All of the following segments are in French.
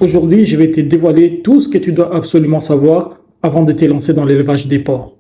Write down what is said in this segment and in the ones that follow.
Aujourd'hui, je vais te dévoiler tout ce que tu dois absolument savoir avant de te lancer dans l'élevage des porcs.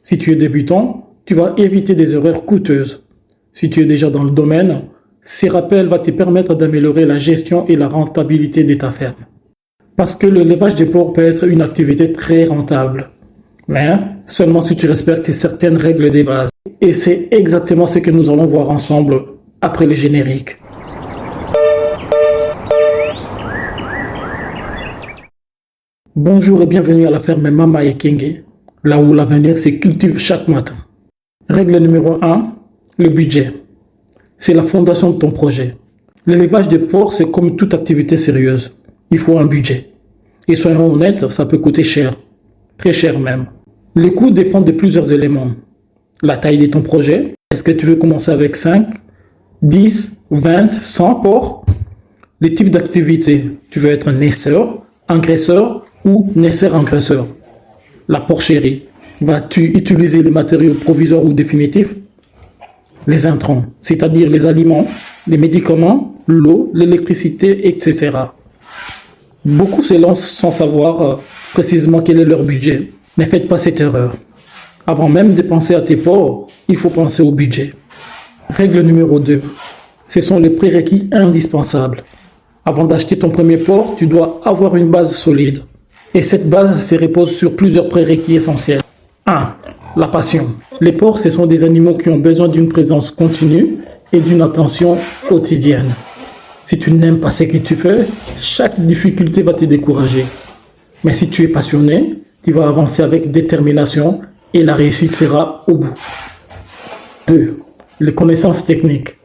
Si tu es débutant, tu vas éviter des erreurs coûteuses. Si tu es déjà dans le domaine, ces rappels vont te permettre d'améliorer la gestion et la rentabilité de ta ferme. Parce que l'élevage des porcs peut être une activité très rentable, mais seulement si tu respectes certaines règles des bases. Et c'est exactement ce que nous allons voir ensemble après le générique. Bonjour et bienvenue à la ferme Mama Ekenge, là où l'avenir se cultive chaque matin. Règle numéro 1, le budget. C'est la fondation de ton projet. L'élevage des porcs, c'est comme toute activité sérieuse. Il faut un budget. Et soyons honnêtes, ça peut coûter cher. Très cher même. Les coûts dépendent de plusieurs éléments. La taille de ton projet. Est-ce que tu veux commencer avec 5, 10, 20, 100 porcs? Les types d'activités. Tu veux être naisseur, engraisseur ou naisseur-engraisseur. La porcherie. Vas-tu utiliser les matériaux provisoires ou définitifs? Les intrants, c'est-à-dire les aliments, les médicaments, l'eau, l'électricité, etc. Beaucoup se lancent sans savoir précisément quel est leur budget. Ne faites pas cette erreur. Avant même de penser à tes porcs, il faut penser au budget. Règle numéro 2. Ce sont les prérequis indispensables. Avant d'acheter ton premier porc, tu dois avoir une base solide. Et cette base se repose sur plusieurs prérequis essentiels. 1. La passion. Les porcs, ce sont des animaux qui ont besoin d'une présence continue et d'une attention quotidienne. Si tu n'aimes pas ce que tu fais, chaque difficulté va te décourager. Mais si tu es passionné, tu vas avancer avec détermination et la réussite sera au bout. 2. Les connaissances techniques.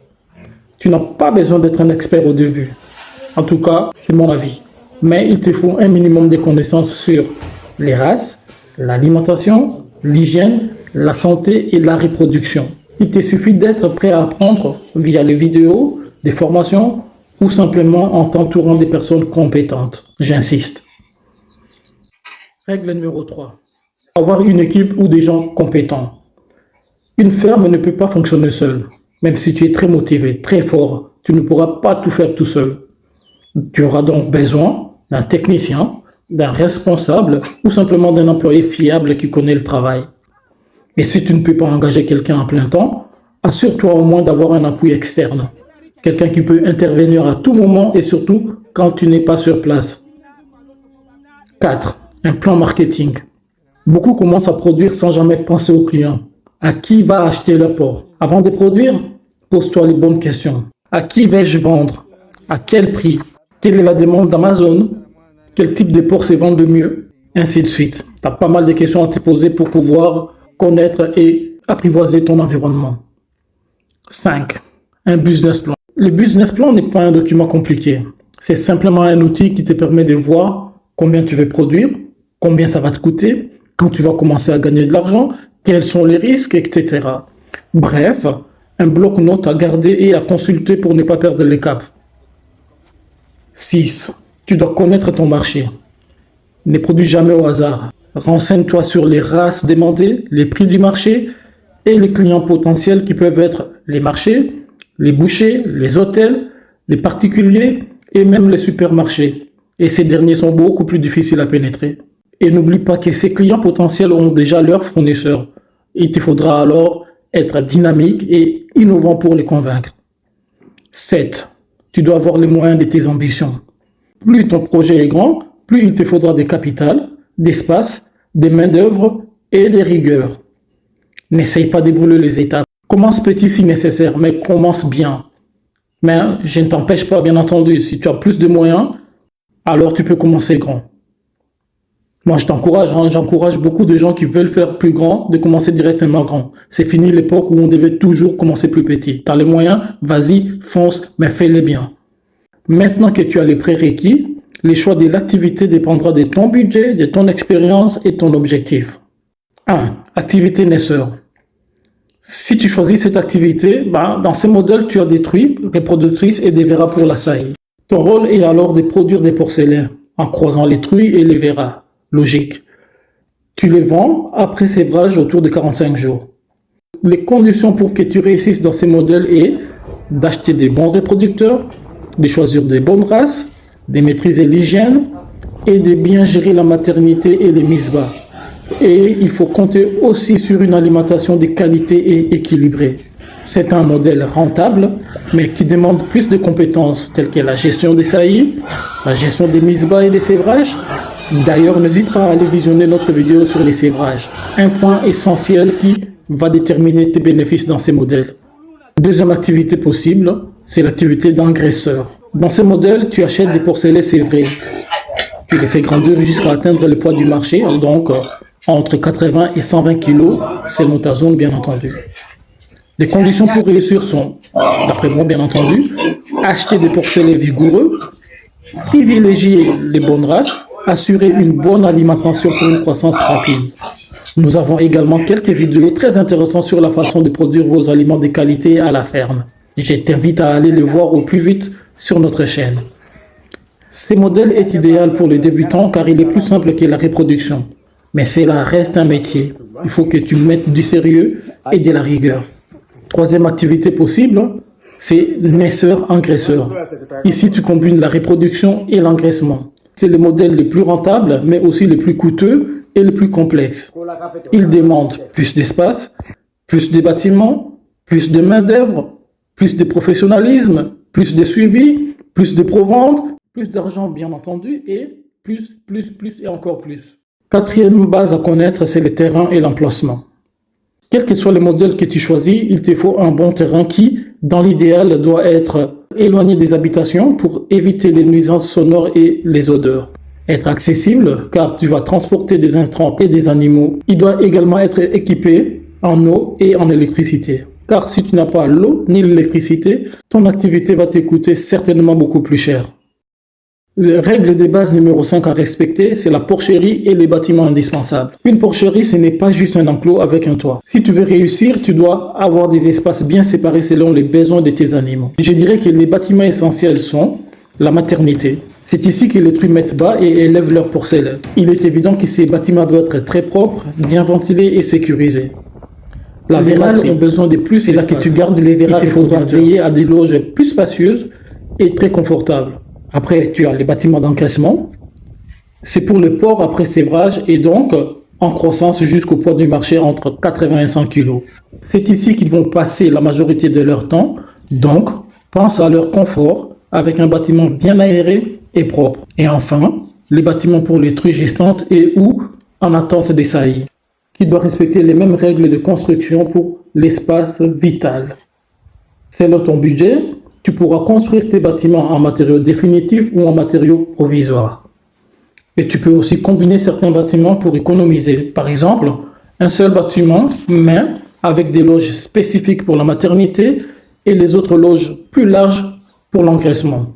Tu n'as pas besoin d'être un expert au début. En tout cas, c'est mon avis. Mais il te faut un minimum de connaissances sur les races, l'alimentation, l'hygiène, la santé et la reproduction. Il te suffit d'être prêt à apprendre via les vidéos, des formations ou simplement en t'entourant des personnes compétentes. J'insiste. Règle numéro 3. Avoir une équipe ou des gens compétents. Une ferme ne peut pas fonctionner seule. Même si tu es très motivé, très fort, tu ne pourras pas tout faire tout seul. Tu auras donc besoin d'un technicien, d'un responsable ou simplement d'un employé fiable qui connaît le travail. Et si tu ne peux pas engager quelqu'un à plein temps, assure-toi au moins d'avoir un appui externe. Quelqu'un qui peut intervenir à tout moment et surtout quand tu n'es pas sur place. 4. Un plan marketing. Beaucoup commencent à produire sans jamais penser aux clients. À qui va acheter leur porc? Avant de produire, pose-toi les bonnes questions. À qui vais-je vendre? À quel prix? Quelle est la demande d'Amazon? Quel type de porc se vend le mieux? Ainsi de suite. Tu as pas mal de questions à te poser pour pouvoir connaître et apprivoiser ton environnement. 5. Un business plan. Le business plan n'est pas un document compliqué. C'est simplement un outil qui te permet de voir combien tu veux produire, combien ça va te coûter, quand tu vas commencer à gagner de l'argent, quels sont les risques, etc. Bref, un bloc-notes à garder et à consulter pour ne pas perdre les caps. 6. Tu dois connaître ton marché. Ne produis jamais au hasard. Renseigne-toi sur les races demandées, les prix du marché et les clients potentiels qui peuvent être les marchés, les bouchers, les hôtels, les particuliers et même les supermarchés. Et ces derniers sont beaucoup plus difficiles à pénétrer. Et n'oublie pas que ces clients potentiels ont déjà leurs fournisseurs. Il te faudra alors être dynamique et innovant pour les convaincre. 7. Tu dois avoir les moyens de tes ambitions. Plus ton projet est grand, plus il te faudra des capitales, d'espace, des main-d'œuvre et des rigueurs. N'essaye pas de brûler les étapes. Commence petit si nécessaire, mais commence bien. Mais je ne t'empêche pas, bien entendu, si tu as plus de moyens, alors tu peux commencer grand. Moi, je t'encourage, j'encourage beaucoup de gens qui veulent faire plus grand, de commencer directement grand. C'est fini l'époque où on devait toujours commencer plus petit. Tu as les moyens, vas-y, fonce, mais fais-les bien. Maintenant que tu as les prérequis, le choix de l'activité dépendra de ton budget, de ton expérience et ton objectif. 1. Activité naisseur. Si tu choisis cette activité, dans ces modèles, tu as des truies reproductrices et des verras pour la saillie. Ton rôle est alors de produire des porcelains en croisant les truies et les verras. Logique. Tu les vends après sévrage autour de 45 jours. Les conditions pour que tu réussisses dans ces modèles est d'acheter des bons reproducteurs, de choisir des bonnes races, de maîtriser l'hygiène et de bien gérer la maternité et les mises bas. Et il faut compter aussi sur une alimentation de qualité et équilibrée. C'est un modèle rentable, mais qui demande plus de compétences telles que la gestion des saillies, la gestion des mises bas et des sévrages. D'ailleurs, n'hésite pas à aller visionner notre vidéo sur les sévrages, un point essentiel qui va déterminer tes bénéfices dans ces modèles. Deuxième activité possible, c'est l'activité d'engraisseur. Dans ces modèles, tu achètes des porcelets sévrés. Tu les fais grandir jusqu'à atteindre le poids du marché, donc entre 80 et 120 kg, selon ta zone bien entendu. Les conditions pour réussir sont, d'après moi bien entendu, acheter des porcelets vigoureux, privilégier les bonnes races, assurer une bonne alimentation pour une croissance rapide. Nous avons également quelques vidéos très intéressantes sur la façon de produire vos aliments de qualité à la ferme. Je t'invite à aller les voir au plus vite sur notre chaîne. Ce modèle est idéal pour les débutants car il est plus simple que la reproduction. Mais cela reste un métier. Il faut que tu mettes du sérieux et de la rigueur. Troisième activité possible, c'est naisseur-engraisseur. Ici, tu combines la reproduction et l'engraissement. C'est le modèle le plus rentable, mais aussi le plus coûteux et le plus complexe. Il demande plus d'espace, plus de bâtiments, plus de main-d'œuvre, plus de professionnalisme, plus de suivi, plus de provente, plus d'argent bien entendu, et plus et encore plus. Quatrième base à connaître, c'est le terrain et l'emplacement. Quel que soit le modèle que tu choisis, il te faut un bon terrain qui, dans l'idéal, doit être éloigné des habitations pour éviter les nuisances sonores et les odeurs. Être accessible, car tu vas transporter des intrants et des animaux. Il doit également être équipé en eau et en électricité. Car si tu n'as pas l'eau ni l'électricité, ton activité va te coûter certainement beaucoup plus cher. La règle de base numéro 5 à respecter, c'est la porcherie et les bâtiments indispensables. Une porcherie, ce n'est pas juste un enclos avec un toit. Si tu veux réussir, tu dois avoir des espaces bien séparés selon les besoins de tes animaux. Je dirais que les bâtiments essentiels sont la maternité. C'est ici que les truies mettent bas et élèvent leurs porcelaines. Il est évident que ces bâtiments doivent être très propres, bien ventilés et sécurisés. La verraterie a besoin de plus, c'est là que tu gardes les verras. Il faudra veiller à des loges plus spacieuses et très confortables. Après, tu as les bâtiments d'encaissement. C'est pour le port après sévrage et donc en croissance jusqu'au poids du marché entre 80 et 100 kg. C'est ici qu'ils vont passer la majorité de leur temps. Donc, pense à leur confort avec un bâtiment bien aéré et propre. Et enfin, les bâtiments pour les truies gestantes et ou en attente des saillies, qui doivent respecter les mêmes règles de construction pour l'espace vital. Selon ton budget, tu pourras construire tes bâtiments en matériaux définitifs ou en matériaux provisoires. Et tu peux aussi combiner certains bâtiments pour économiser. Par exemple, un seul bâtiment, mais avec des loges spécifiques pour la maternité et les autres loges plus larges pour l'engraissement.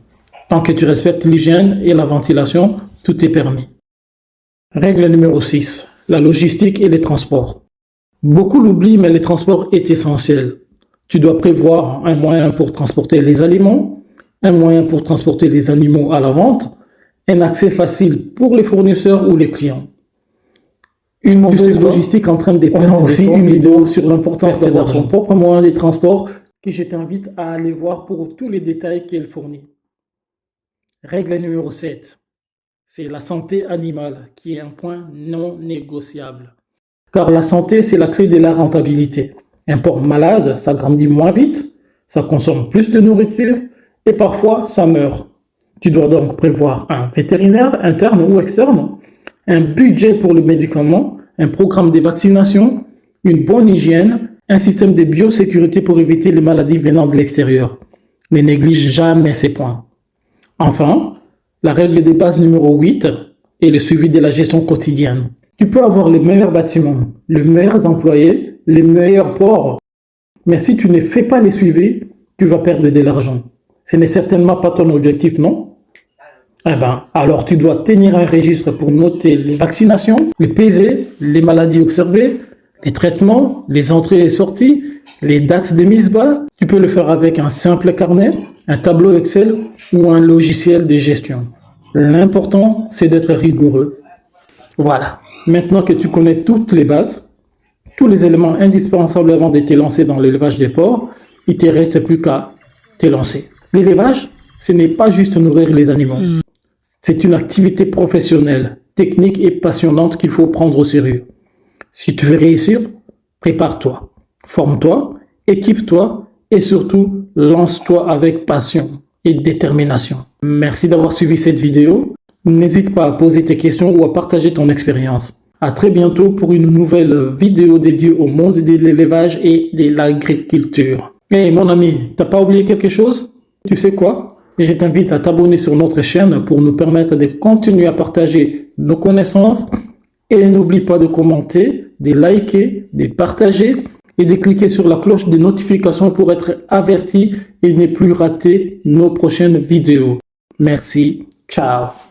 Tant que tu respectes l'hygiène et la ventilation, tout est permis. Règle numéro 6. La logistique et les transports. Beaucoup l'oublient, mais les transports est essentiel. Tu dois prévoir un moyen pour transporter les aliments, un moyen pour transporter les animaux à la vente, un accès facile pour les fournisseurs ou les clients. Une mauvaise logistique entraîne des pertes. On a aussi une vidéo sur l'importance d'avoir son propre moyen de transport que je t'invite à aller voir pour tous les détails qu'elle fournit. Règle numéro 7. C'est la santé animale qui est un point non négociable. Car la santé, c'est la clé de la rentabilité. Un porc malade, ça grandit moins vite, ça consomme plus de nourriture et parfois ça meurt. Tu dois donc prévoir un vétérinaire interne ou externe, un budget pour le médicament, un programme de vaccination, une bonne hygiène, un système de biosécurité pour éviter les maladies venant de l'extérieur. Ne néglige jamais ces points. Enfin, la règle de base numéro 8 est le suivi de la gestion quotidienne. Tu peux avoir les meilleurs bâtiments, les meilleurs employés, les meilleurs ports, mais si tu ne fais pas les suivis, tu vas perdre de l'argent. Ce n'est certainement pas ton objectif, non? Alors tu dois tenir un registre pour noter les vaccinations, les pesées, les maladies observées, les traitements, les entrées et sorties, les dates de mise bas. Tu peux le faire avec un simple carnet, un tableau Excel ou un logiciel de gestion. L'important, c'est d'être rigoureux. Voilà. Maintenant que tu connais toutes les bases, tous les éléments indispensables avant de te lancer dans l'élevage des porcs, il ne te reste plus qu'à te lancer. L'élevage, ce n'est pas juste nourrir les animaux. C'est une activité professionnelle, technique et passionnante qu'il faut prendre au sérieux. Si tu veux réussir, prépare-toi, forme-toi, équipe-toi et surtout, lance-toi avec passion et détermination. Merci d'avoir suivi cette vidéo. N'hésite pas à poser tes questions ou à partager ton expérience. À très bientôt pour une nouvelle vidéo dédiée au monde de l'élevage et de l'agriculture. Hey mon ami, t'as pas oublié quelque chose? Tu sais quoi? Je t'invite à t'abonner sur notre chaîne pour nous permettre de continuer à partager nos connaissances. Et n'oublie pas de commenter, de liker, de partager et de cliquer sur la cloche de notification pour être averti et ne plus rater nos prochaines vidéos. Merci, ciao.